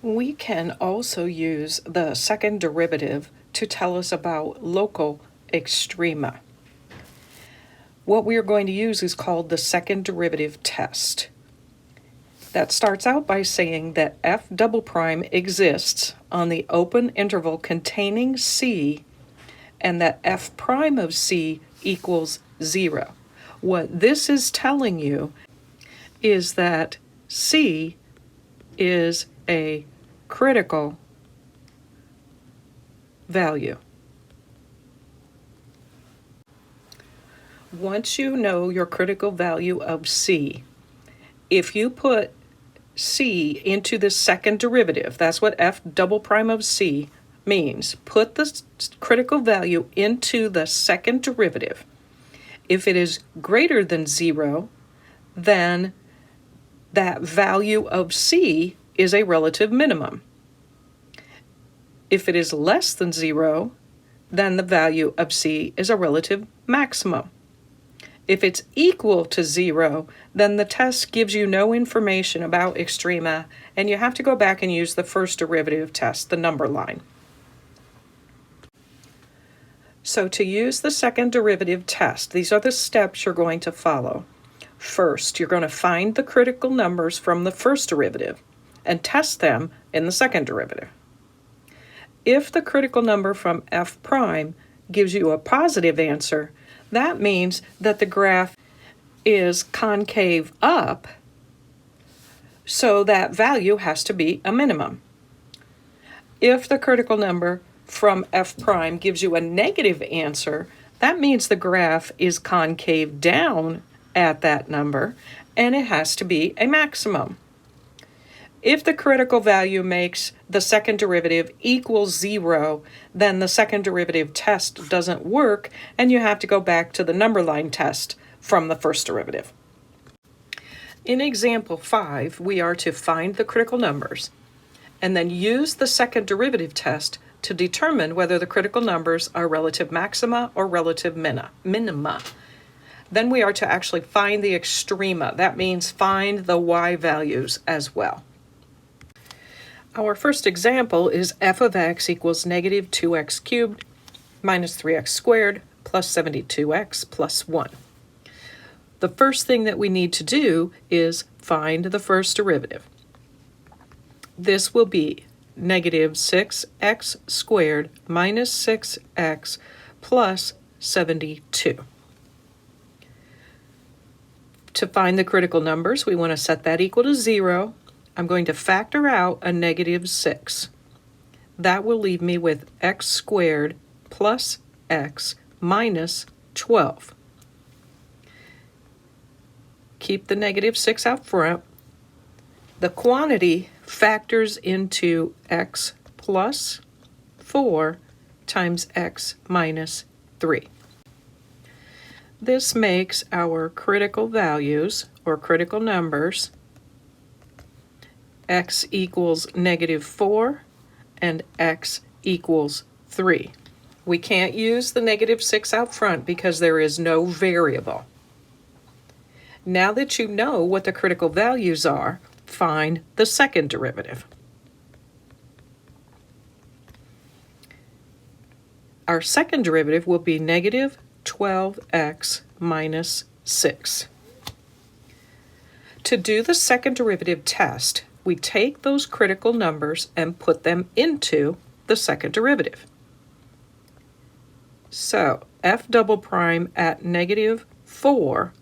We can also use the second derivative to tell us about local extrema. What we are going to use is called the second derivative test. That starts out by saying that f double prime exists on the open interval containing c and that f prime of c equals 0. What this is telling you is that c is a critical value. Once you know your critical value of c, if you put c into the second derivative, that's what f double prime of c means. Put the critical value into the second derivative. If it is greater than 0, then that value of c is a relative minimum. If it is less than 0, then the value of c is a relative maximum. If it's equal to 0, then the test gives you no information about extrema, and you have to go back and use the first derivative test, the number line. So to use the second derivative test, these are the steps you're going to follow. First, you're going to find the critical numbers from the first derivative and test them in the second derivative. If the critical number from f prime gives you a positive answer, that means that the graph is concave up, so that value has to be a minimum. If the critical number from f prime gives you a negative answer, that means the graph is concave down at that number, and it has to be a maximum. If the critical value makes the second derivative equals 0, then the second derivative test doesn't work, and you have to go back to the number line test from the first derivative. In example 5, we are to find the critical numbers and then use the second derivative test to determine whether the critical numbers are relative maxima or relative minima. Then we are to actually find the extrema. That means find the y values as well. Our first example is f of x equals negative 2x cubed minus 3x squared plus 72x plus 1. The first thing that we need to do is find the first derivative. This will be negative 6x squared minus 6x plus 72. To find the critical numbers, we want to set that equal to 0. I'm going to factor out a negative 6. That will leave me with x squared plus x minus 12. Keep the negative 6 out front. The quantity factors into x plus 4 times x minus 3. This makes our critical values, or critical numbers, x equals negative 4 and x equals 3. We can't use the negative 6 out front because there is no variable. Now that you know what the critical values are, find the second derivative. Our second derivative will be negative 12x minus 6. To do the second derivative test, we take those critical numbers and put them into the second derivative. So f double prime at negative 4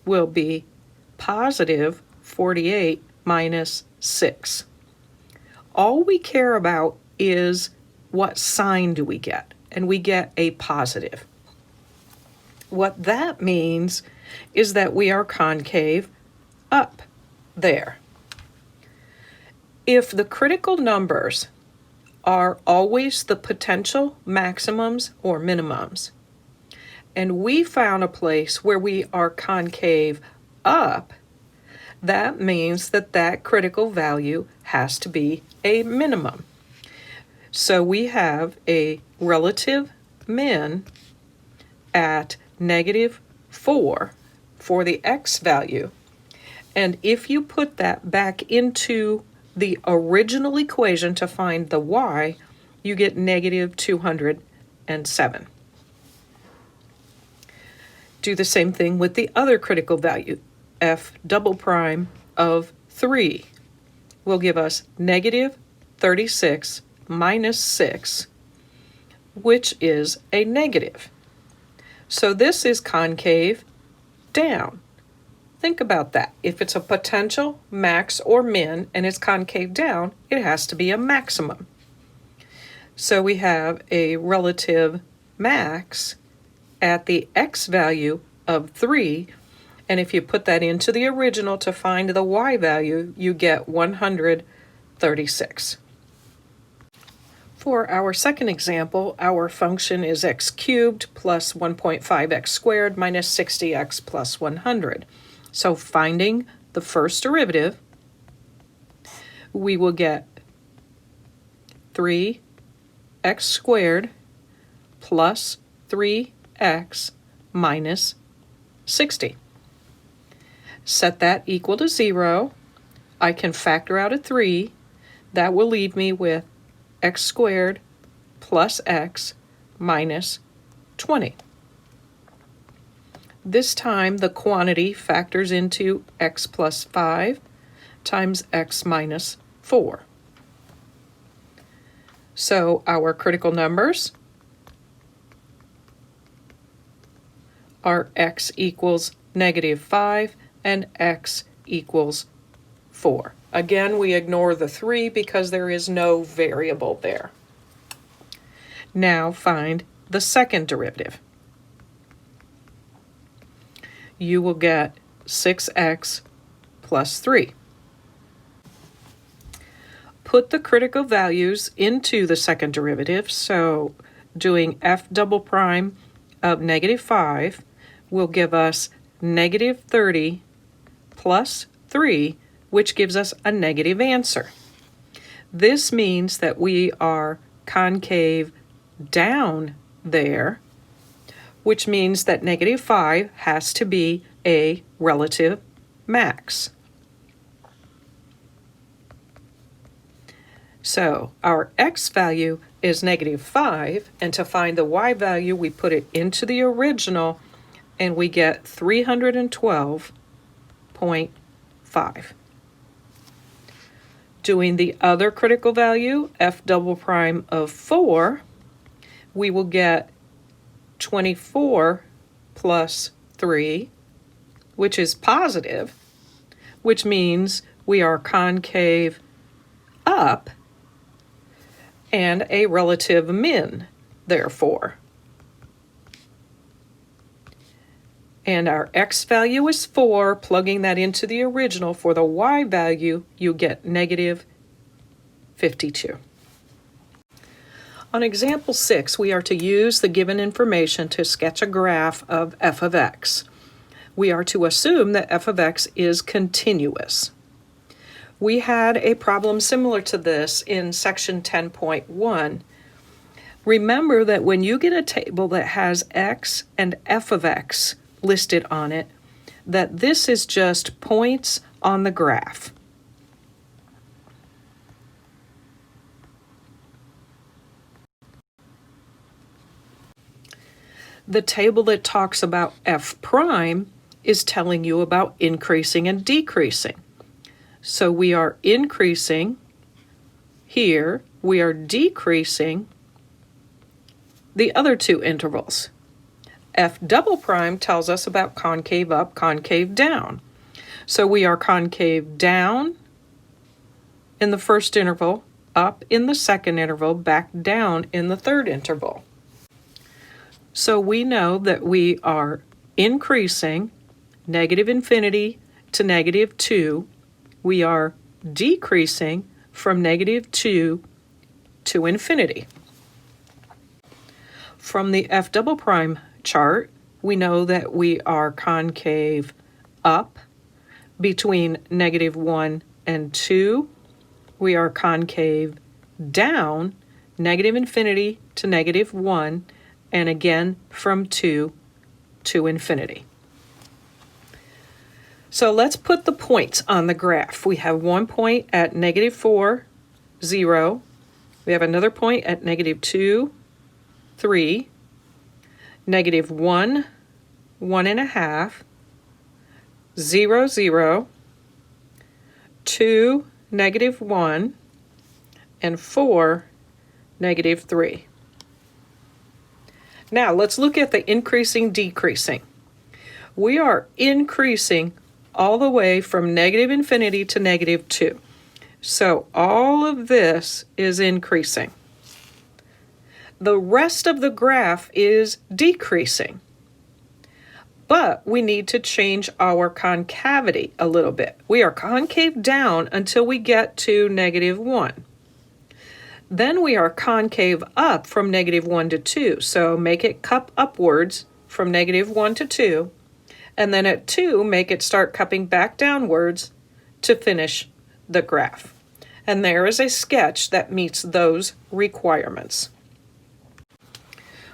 will be positive 48 minus 6. All we care about is what sign do we get, and we get a positive. What that means is that we are concave up there. If the critical numbers are always the potential maximums or minimums, and we found a place where we are concave up, that means that that critical value has to be a minimum. So we have a relative min at negative 4 for the x value. And if you put that back into the original equation to find the y, you get negative 207. Do the same thing with the other critical value. F double prime of 3 will give us negative 36 minus 6, which is a negative. So this is concave down. Think about that. If it's a potential max or min and it's concave down, it has to be a maximum. So we have a relative max at the x value of 3, and if you put that into the original to find the y value, you get 136. For our second example, our function is x cubed plus 1.5x squared minus 60x plus 100. So finding the first derivative, we will get 3x squared plus 3x minus 60. Set that equal to 0. I can factor out a 3. That will leave me with x squared plus x minus 20. This time the quantity factors into x plus 5 times x minus 4. So our critical numbers are x equals negative 5 and x equals 4. Again, we ignore the 3 because there is no variable there. Now find the second derivative. You will get 6x plus 3. Put the critical values into the second derivative, so doing f double prime of negative 5 will give us negative 30 plus 3, which gives us a negative answer. This means that we are concave down there, which means that negative 5 has to be a relative max. So our x value is negative 5, and to find the y value, we put it into the original, and we get 312.5. Doing the other critical value, f double prime of 4, we will get 24 plus 3, which is positive, which means we are concave up and a relative min, therefore. And our x value is 4. Plugging that into the original for the y value, you get negative 52. On example 6, we are to use the given information to sketch a graph of f of x. We are to assume that f of x is continuous. We had a problem similar to this in section 10.1. Remember that when you get a table that has x and f of x listed on it, that this is just points on the graph. The table that talks about f prime is telling you about increasing and decreasing. So we are increasing here, we are decreasing the other two intervals. F double prime tells us about concave up, concave down. So we are concave down in the first interval, up in the second interval, back down in the third interval. So we know that we are increasing negative infinity to negative 2. We are decreasing from negative 2 to infinity. From the f double prime chart, we know that we are concave up between negative 1 and 2. We are concave down, negative infinity to negative 1, and again from 2 to infinity. So let's put the points on the graph. We have 1 point at -4, 0. We have another point at -2, 3, -1, 1.5, 0, 0, 2, -1, and 4, -3. Now let's look at the increasing, decreasing. We are increasing all the way from -infinity to -2. So all of this is increasing. The rest of the graph is decreasing. But we need to change our concavity a little bit. We are concave down until we get to -1. Then we are concave up from -1 to 2. So make it cup upwards from -1 to 2. And then at 2, make it start cupping back downwards to finish the graph. And there is a sketch that meets those requirements.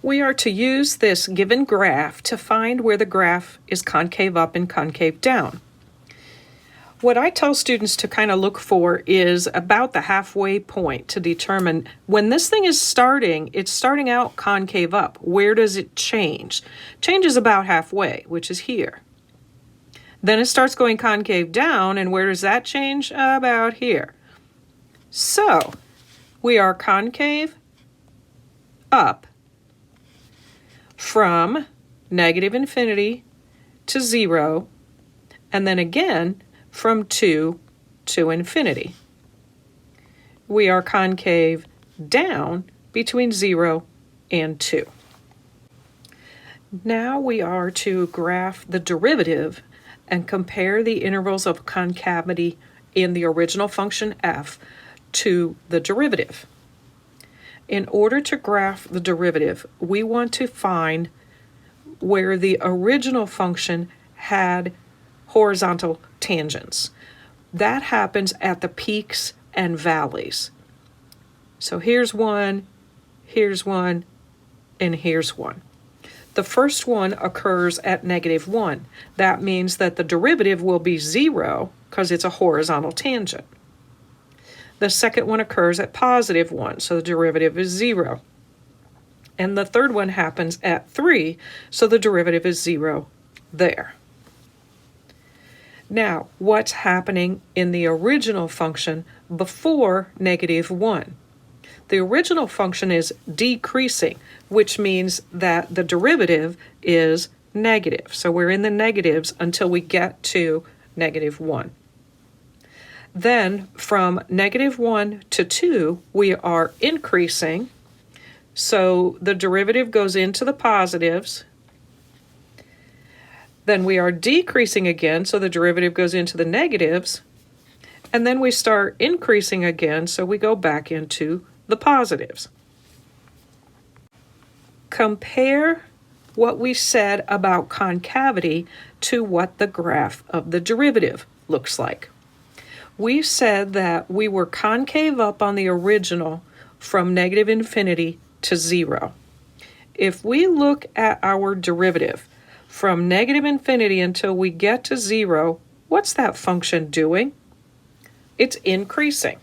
We are to use this given graph to find where the graph is concave up and concave down. What I tell students to kind of look for is about the halfway point to determine when this thing is starting, it's starting out concave up. Where does it change? Changes about halfway, which is here. Then it starts going concave down, and where does that change? About here. So we are concave up from -infinity to 0, and then again from 2 to infinity. We are concave down between 0 and 2. Now we are to graph the derivative and compare the intervals of concavity in the original function f to the derivative. In order to graph the derivative, we want to find where the original function had horizontal tangents. That happens at the peaks and valleys. So here's one, and here's one. The first one occurs at -1. That means that the derivative will be 0 because it's a horizontal tangent. The second one occurs at +1, so the derivative is 0. And the third one happens at 3, so the derivative is 0 there. Now, what's happening in the original function before -1? The original function is decreasing, which means that the derivative is negative. So we're in the negatives until we get to -1. Then from -1 to 2, we are increasing. So the derivative goes into the positives. Then we are decreasing again, so the derivative goes into the negatives. And then we start increasing again, so we go back into the positives. Compare what we said about concavity to what the graph of the derivative looks like. We said that we were concave up on the original from -infinity to 0. If we look at our derivative from -infinity until we get to 0, what's that function doing? It's increasing.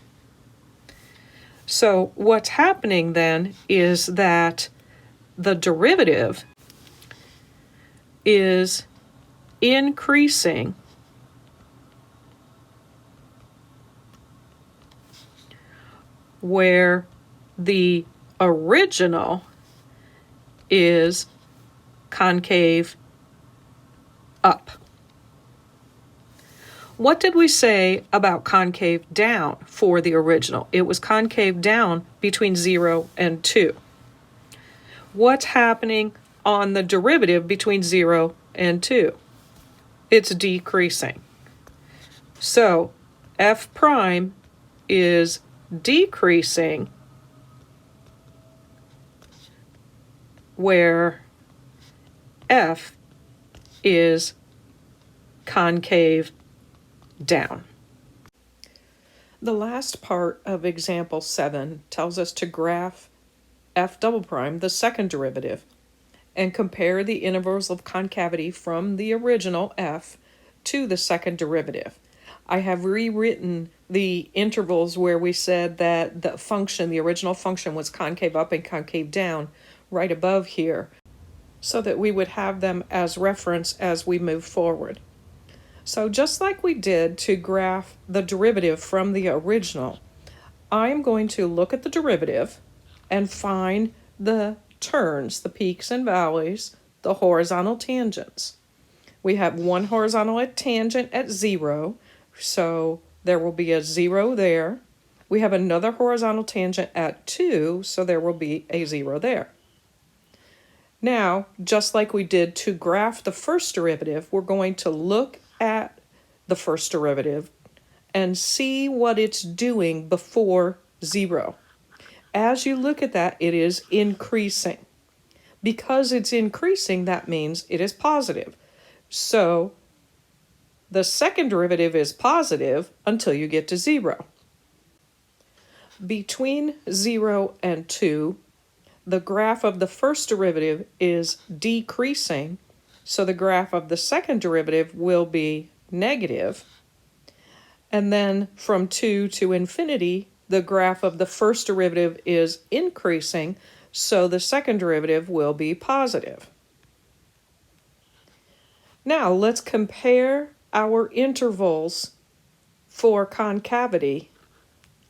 So what's happening then is that the derivative is increasing where the original is concave up. What did we say about concave down for the original? It was concave down between 0 and 2. What's happening on the derivative between 0 and 2? It's decreasing. So f prime is decreasing where f is concave down. The last part of example 7 tells us to graph f double prime, the second derivative, and compare the intervals of concavity from the original f to the second derivative. I have rewritten the intervals where we said that the function, the original function, was concave up and concave down right above here, so that we would have them as reference as we move forward. So just like we did to graph the derivative from the original, I'm going to look at the derivative and find the turns, the peaks and valleys, the horizontal tangents. We have one horizontal tangent at 0, so there will be a 0 there. We have another horizontal tangent at 2, so there will be a 0 there. Now, just like we did to graph the first derivative, we're going to look at the first derivative and see what it's doing before 0. As you look at that, it is increasing. Because it's increasing, that means it is positive. So the second derivative is positive until you get to 0. Between 0 and 2, the graph of the first derivative is decreasing, so the graph of the second derivative will be negative. And then from 2 to infinity, the graph of the first derivative is increasing, so the second derivative will be positive. Now let's compare our intervals for concavity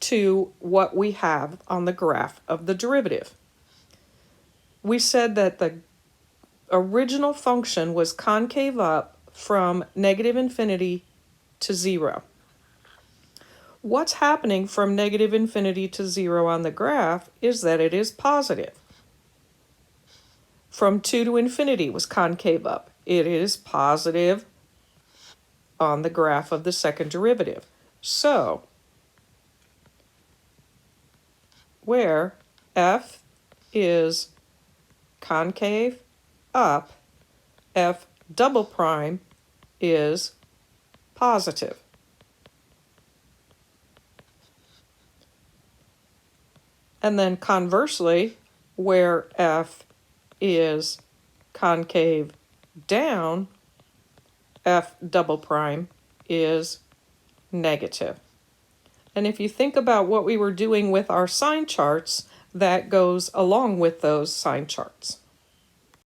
to what we have on the graph of the derivative. We said that the original function was concave up from negative infinity to 0. What's happening from negative infinity to 0 on the graph is that it is positive. From 2 to infinity was concave up. It is positive on the graph of the second derivative. So, where f is concave up, f double prime is positive. And then conversely, where f is concave down, f double prime is negative. And if you think about what we were doing with our sign charts, that goes along with those sign charts.